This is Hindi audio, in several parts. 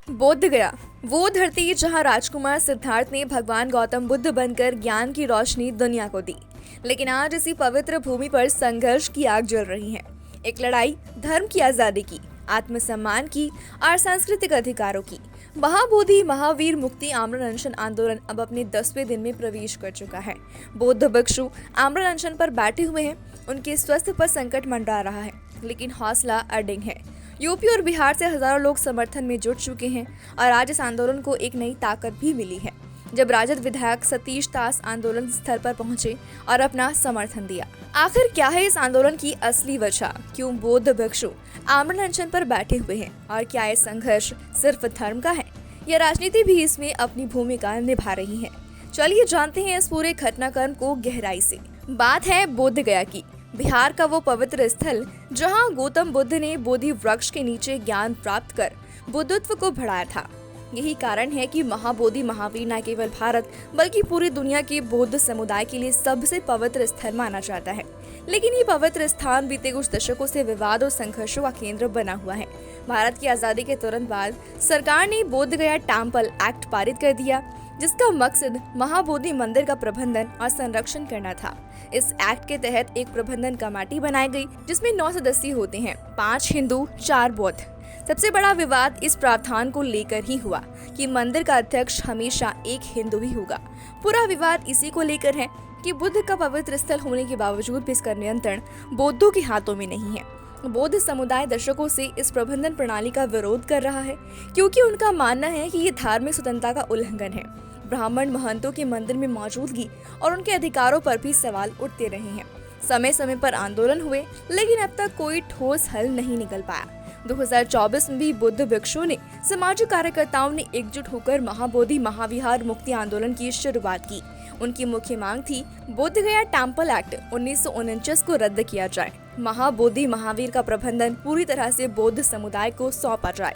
बोध गया, वो धरती जहां राजकुमार सिद्धार्थ ने भगवान गौतम बुद्ध बनकर ज्ञान की रोशनी दुनिया को दी। लेकिन आज इसी पवित्र भूमि पर संघर्ष की आग जल रही है। एक लड़ाई धर्म की आजादी की, आत्मसम्मान की और सांस्कृतिक अधिकारों की। महाबोधि महावीर मुक्ति आमरण अनशन आंदोलन अब अपने 10वें दिन में प्रवेश कर चुका है। बौद्ध भिक्षु आमरण अनशन पर बैठे हुए हैं। उनके स्वास्थ्य पर संकट मंडरा रहा है, लेकिन हौसला अडिग है। यूपी और बिहार से हजारों लोग समर्थन में जुट चुके हैं और आज इस आंदोलन को एक नई ताकत भी मिली है। जब राजद विधायक सतीश दास आंदोलन स्थल पर पहुंचे और अपना समर्थन दिया। आखिर क्या है इस आंदोलन की असली वजह? क्यों बौद्ध भिक्षु आमरण अनशन पर बैठे हुए हैं और क्या ये संघर्ष सिर्फ धर्म का है या राजनीति भी इसमें अपनी भूमिका निभा रही है? चलिए जानते हैं इस पूरे घटनाक्रम को गहराई से। बात है बोध गया की, बिहार का वो पवित्र स्थल जहां गौतम बुद्ध ने बोधि वृक्ष के नीचे ज्ञान प्राप्त कर बुद्धत्व को बढ़ाया था। यही कारण है कि महाबोधि महावीर न केवल भारत बल्कि पूरी दुनिया के बौद्ध समुदाय के लिए सबसे पवित्र स्थल माना जाता है। लेकिन ये पवित्र स्थान बीते कुछ दशकों से विवाद और संघर्षों का केंद्र बना हुआ है। भारत की आजादी के तुरंत बाद सरकार ने बोध गया टेम्पल एक्ट पारित कर दिया, जिसका मकसद महाबोधि मंदिर का प्रबंधन और संरक्षण करना था। इस एक्ट के तहत एक प्रबंधन कमेटी बनाई गई, जिसमें 9 सदस्य होते हैं, 5 हिंदू 4 बौद्ध। सबसे बड़ा विवाद इस प्रावधान को लेकर ही हुआ कि मंदिर का अध्यक्ष हमेशा एक हिंदू ही होगा। पूरा विवाद इसी को लेकर है कि बुद्ध का पवित्र स्थल होने के बावजूद भी इसका नियंत्रण बौद्धों के हाथों में नहीं है। बौद्ध समुदाय दशकों से इस प्रबंधन प्रणाली का विरोध कर रहा है, क्योंकि उनका मानना है कि ये धार्मिक स्वतंत्रता का उल्लंघन है। ब्राह्मण महंतों के मंदिर में मौजूदगी और उनके अधिकारों पर भी सवाल उठते रहे हैं। समय समय पर आंदोलन हुए, लेकिन अब तक कोई ठोस हल नहीं निकल पाया। 2024 में भी बुद्ध भिक्षुओं ने सामाजिक कार्यकर्ताओं ने एकजुट होकर महाबोधि महाविहार मुक्ति आंदोलन की शुरुआत की। उनकी मुख्य मांग थी बोध गया टेम्पल एक्ट 1949 को रद्द किया जाए, महाबोधि महावीर का प्रबंधन पूरी तरह से बौद्ध समुदाय को सौंपा जाए,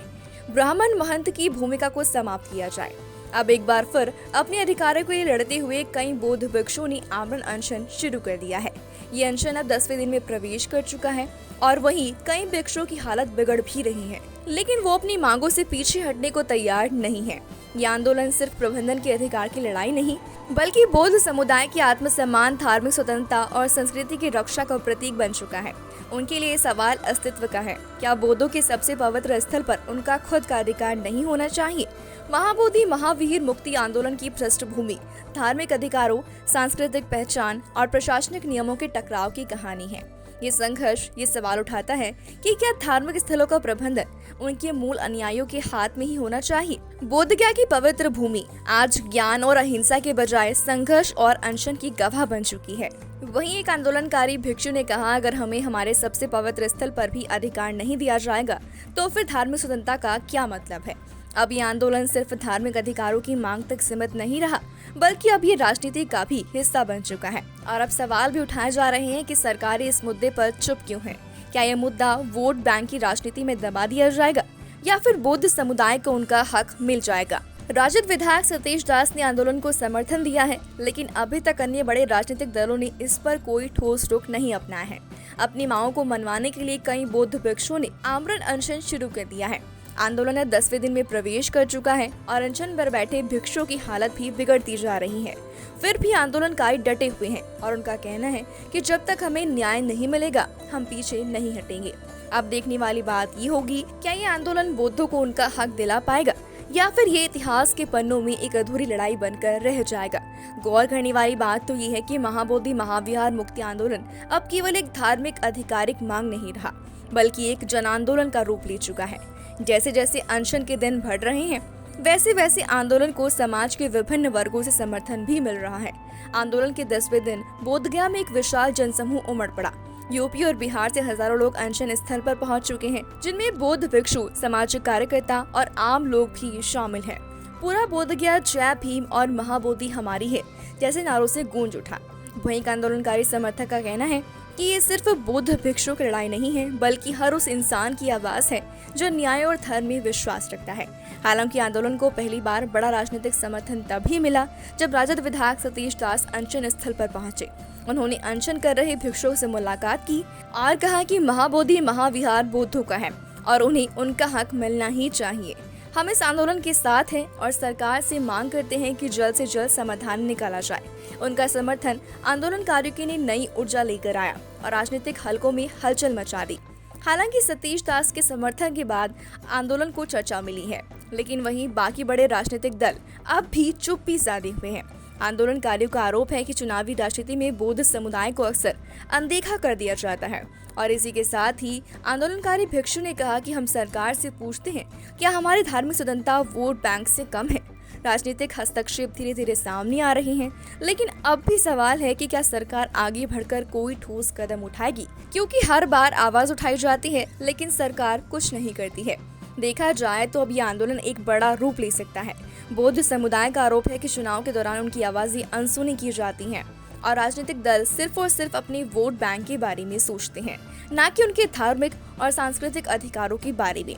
ब्राह्मण महंत की भूमिका को समाप्त किया जाए। अब एक बार फिर अपने अधिकारों के लिए लड़ते हुए कई बौद्ध भिक्षुओं ने आमरण अनशन शुरू कर दिया है। ये अनशन अब 10वें दिन में प्रवेश कर चुका है और वहीं कई भिक्षुओं की हालत बिगड़ भी रही है, लेकिन वो अपनी मांगों से पीछे हटने को तैयार नहीं है। ये आंदोलन सिर्फ प्रबंधन के अधिकार की लड़ाई नहीं, बल्कि बौद्ध समुदाय के आत्मसम्मान, धार्मिक स्वतंत्रता और संस्कृति की रक्षा का प्रतीक बन चुका है। उनके लिए सवाल अस्तित्व का है। क्या बौद्धों के सबसे पवित्र स्थल पर उनका खुद का अधिकार नहीं होना चाहिए? महाबोधि महावीर मुक्ति आंदोलन की पृष्ठभूमि धार्मिक अधिकारों, सांस्कृतिक पहचान और प्रशासनिक नियमों के टकराव की कहानी है। ये संघर्ष ये सवाल उठाता है कि क्या धार्मिक स्थलों का प्रबंधन उनके मूल अनुयायियों के हाथ में ही होना चाहिए? बोधगया की पवित्र भूमि आज ज्ञान और अहिंसा के बजाय संघर्ष और अनशन की गवाह बन चुकी है। वहीं एक आंदोलनकारी भिक्षु ने कहा, अगर हमें हमारे सबसे पवित्र स्थल पर भी अधिकार नहीं दिया जाएगा तो फिर धार्मिक स्वतंत्रता का क्या मतलब है? अब ये आंदोलन सिर्फ धार्मिक अधिकारों की मांग तक सीमित नहीं रहा, बल्कि अब ये राजनीति का भी हिस्सा बन चुका है। और अब सवाल भी उठाए जा रहे हैं कि सरकारें इस मुद्दे पर चुप क्यों हैं? क्या ये मुद्दा वोट बैंक की राजनीति में दबा दिया जाएगा या फिर बौद्ध समुदाय को उनका हक मिल जाएगा? राजद विधायक सतीश दास ने आंदोलन को समर्थन दिया है, लेकिन अभी तक अन्य बड़े राजनीतिक दलों ने इस पर कोई ठोस रुख नहीं अपनाया है। अपनी मांगों को मनवाने के लिए कई बौद्ध भिक्षुओं ने आमरण अनशन शुरू कर दिया है। आंदोलन 10वें दिन में प्रवेश कर चुका है और अनशन पर बैठे भिक्षुओं की हालत भी बिगड़ती जा रही है। फिर भी आंदोलनकारी डटे हुए हैं और उनका कहना है कि जब तक हमें न्याय नहीं मिलेगा हम पीछे नहीं हटेंगे। अब देखने वाली बात ये होगी, क्या ये आंदोलन बौद्धों को उनका हक दिला पाएगा या फिर ये इतिहास के पन्नों में एक अधूरी लड़ाई बनकर रह जाएगा। गौर करने वाली बात तो ये है कि महाबोधि महाविहार मुक्ति आंदोलन अब केवल एक धार्मिक आधिकारिक मांग नहीं रहा, बल्कि एक जन आंदोलन का रूप ले चुका है। जैसे जैसे अनशन के दिन बढ़ रहे हैं, वैसे वैसे आंदोलन को समाज के विभिन्न वर्गों से समर्थन भी मिल रहा है। आंदोलन के 10वें दिन बोधगया में एक विशाल जनसमूह उमड़ पड़ा। यूपी और बिहार से हजारों लोग अनशन स्थल पर पहुंच चुके हैं, जिनमें बौद्ध भिक्षु, सामाजिक कार्यकर्ता और आम लोग भी शामिल हैं। पूरा बोधगया जय भीम और महाबोधि हमारी है जैसे नारों से गूंज उठा। वहीं एक आंदोलनकारी समर्थक का कहना है कि ये सिर्फ बौद्ध भिक्षुओं की लड़ाई नहीं है, बल्कि हर उस इंसान की आवाज है जो न्याय और धर्म में विश्वास रखता है। हालांकि आंदोलन को पहली बार बड़ा राजनीतिक समर्थन तभी मिला जब राजद विधायक सतीश दास अनशन स्थल पर पहुंचे। उन्होंने अनशन कर रहे भिक्षुओं से मुलाकात की और कहा कि महाबोधि महाविहार बौद्धों का है और उन्हें उनका हक मिलना ही चाहिए। हम इस आंदोलन के साथ हैं और सरकार से मांग करते हैं कि जल्द से जल्द समाधान निकाला जाए। उनका समर्थन आंदोलनकारियों ने नई ऊर्जा लेकर आया और राजनीतिक हलकों में हलचल मचा दी। हालांकि सतीश दास के समर्थन के बाद आंदोलन को चर्चा मिली है, लेकिन वहीं बाकी बड़े राजनीतिक दल अब भी चुप्पी साधे हुए हैं। आंदोलनकारियों का आरोप है कि चुनावी राजनीति में बौद्ध समुदाय को अक्सर अनदेखा कर दिया जाता है और इसी के साथ ही आंदोलनकारी भिक्षु ने कहा कि हम सरकार से पूछते हैं, क्या हमारी धार्मिक स्वतंत्रता वोट बैंक से कम है? राजनीतिक हस्तक्षेप धीरे धीरे सामने आ रहे हैं, लेकिन अब भी सवाल है कि क्या सरकार आगे बढ़कर कोई ठोस कदम उठाएगी, क्योंकि हर बार आवाज उठाई जाती है लेकिन सरकार कुछ नहीं करती है। देखा जाए तो अब ये आंदोलन एक बड़ा रूप ले सकता है। बौद्ध समुदाय का आरोप है कि चुनाव के दौरान उनकी आवाजें अनसुनी की जाती हैं और राजनीतिक दल सिर्फ और सिर्फ अपने वोट बैंक के बारे में सोचते हैं, न कि उनके धार्मिक और सांस्कृतिक अधिकारों के बारे में।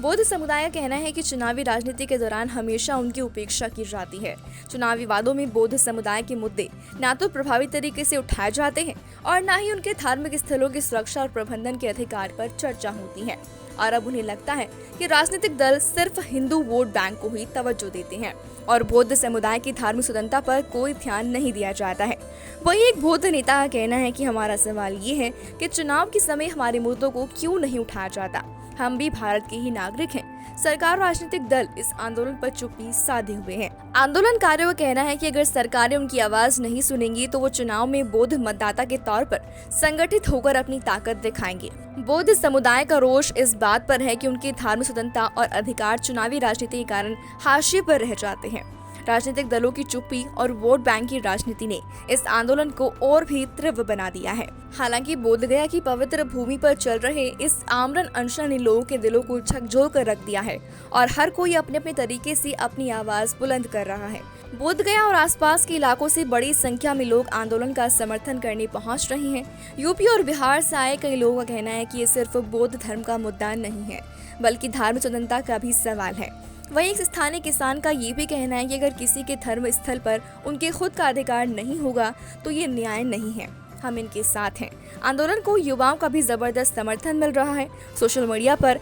बौद्ध समुदाय का कहना है कि चुनावी राजनीति के दौरान हमेशा उनकी उपेक्षा की जाती है। चुनावी वादों में बौद्ध समुदाय के मुद्दे न तो प्रभावी तरीके से उठाए जाते हैं और न ही उनके धार्मिक स्थलों की सुरक्षा और प्रबंधन के अधिकार पर चर्चा होती है। और अब उन्हें लगता है कि राजनीतिक दल सिर्फ हिंदू वोट बैंक को ही तवज्जो देते हैं और बौद्ध समुदाय की धार्मिक स्वतंत्रता पर कोई ध्यान नहीं दिया जाता है। वही एक बौद्ध नेता का कहना है कि हमारा सवाल ये है कि चुनाव के समय हमारे मुद्दों को क्यों नहीं उठाया जाता। हम भी भारत के ही नागरिक हैं। सरकार और राजनीतिक दल इस आंदोलन पर चुप्पी साधे हुए हैं। आंदोलनकारियों का कहना है कि अगर सरकारें उनकी आवाज नहीं सुनेंगी तो वो चुनाव में बौद्ध मतदाता के तौर पर संगठित होकर अपनी ताकत दिखाएंगे। बौद्ध समुदाय का रोष इस बात पर है कि उनकी धार्मिक स्वतंत्रता और अधिकार चुनावी राजनीति के कारण हाशिए पर रह जाते हैं। राजनीतिक दलों की चुप्पी और वोट बैंक की राजनीति ने इस आंदोलन को और भी तीव्र बना दिया है। हालांकि बोधगया की पवित्र भूमि पर चल रहे इस आमरण अनशन ने लोगों के दिलों को झकझोर कर रख दिया है और हर कोई अपने अपने तरीके से अपनी आवाज बुलंद कर रहा है। बोधगया और आसपास के इलाकों से बड़ी संख्या में लोग आंदोलन का समर्थन करने पहुंच रहे हैं। यूपी और बिहार से आए कई लोगों का कहना है कि ये सिर्फ बौद्ध धर्म का मुद्दा नहीं है, बल्कि धार्मिक स्वतंत्रता का भी सवाल है। वहीं एक स्थानीय किसान का ये भी कहना है कि अगर किसी के धर्म स्थल पर उनके खुद का अधिकार नहीं होगा तो ये न्याय नहीं है। हम इनके साथ हैं। आंदोलन को युवाओं का भी जबरदस्त समर्थन मिल रहा है। सोशल मीडिया पर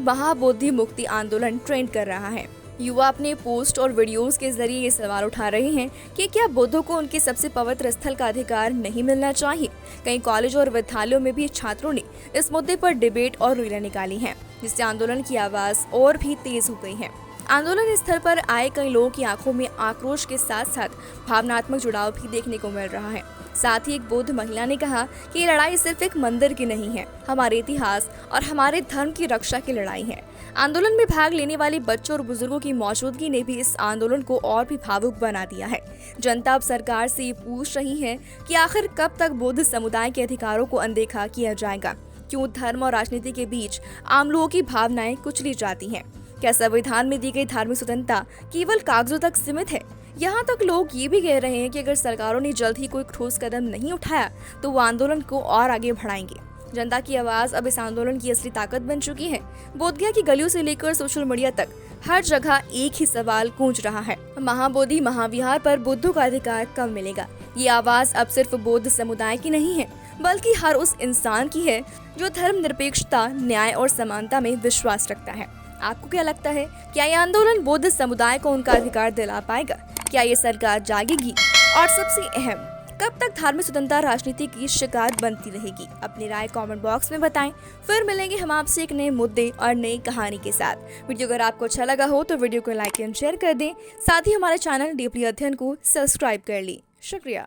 #महाबोधि मुक्ति आंदोलन ट्रेंड कर रहा है। युवा अपने पोस्ट और वीडियोस के जरिए ये सवाल उठा रहे हैं कि क्या बौद्धों को उनके सबसे पवित्र स्थल का अधिकार नहीं मिलना चाहिए। कई कॉलेज और विद्यालयों में भी छात्रों ने इस मुद्दे पर डिबेट और रैलियां निकाली हैं, जिससे आंदोलन की आवाज और भी तेज हो गई है। आंदोलन स्थल पर आए कई लोगों की आंखों में आक्रोश के साथ साथ भावनात्मक जुड़ाव भी देखने को मिल रहा है। साथ ही एक बौद्ध महिला ने कहा कि ये लड़ाई सिर्फ एक मंदिर की नहीं है, हमारे इतिहास और हमारे धर्म की रक्षा की लड़ाई है। आंदोलन में भाग लेने वाले बच्चों और बुजुर्गों की मौजूदगी ने भी इस आंदोलन को और भी भावुक बना दिया है। जनता अब सरकार से ये पूछ रही है कि आखिर कब तक बौद्ध समुदाय के अधिकारों को अनदेखा किया जाएगा। क्यों धर्म और राजनीति के बीच आम लोगों की भावनाएं कुचली जाती हैं? क्या संविधान में दी गई धार्मिक स्वतंत्रता केवल कागजों तक सीमित है? यहाँ तक लोग ये भी कह रहे हैं कि अगर सरकारों ने जल्द ही कोई ठोस कदम नहीं उठाया तो वो आंदोलन को और आगे बढ़ाएंगे। जनता की आवाज अब इस आंदोलन की असली ताकत बन चुकी है। बोधगया की गलियों से लेकर सोशल मीडिया तक हर जगह एक ही सवाल गूंज रहा है, महाबोधि महाविहार पर बुद्धों का अधिकार कब मिलेगा? ये आवाज अब सिर्फ बौद्ध समुदाय की नहीं है, बल्कि हर उस इंसान की है जो धर्मनिरपेक्षता, न्याय और समानता में विश्वास रखता है। आपको क्या लगता है, क्या ये आंदोलन बौद्ध समुदाय को उनका अधिकार दिला पाएगा? क्या ये सरकार जागेगी? और सबसे अहम, कब तक धार्मिक स्वतंत्रता राजनीति की शिकार बनती रहेगी? अपनी राय कमेंट बॉक्स में बताएं। फिर मिलेंगे हम आपसे एक नए मुद्दे और नई कहानी के साथ। वीडियो अगर आपको अच्छा लगा हो तो वीडियो को लाइक एंड शेयर कर दें। साथ ही हमारे चैनल डीपली अध्ययन को सब्सक्राइब कर लें। शुक्रिया।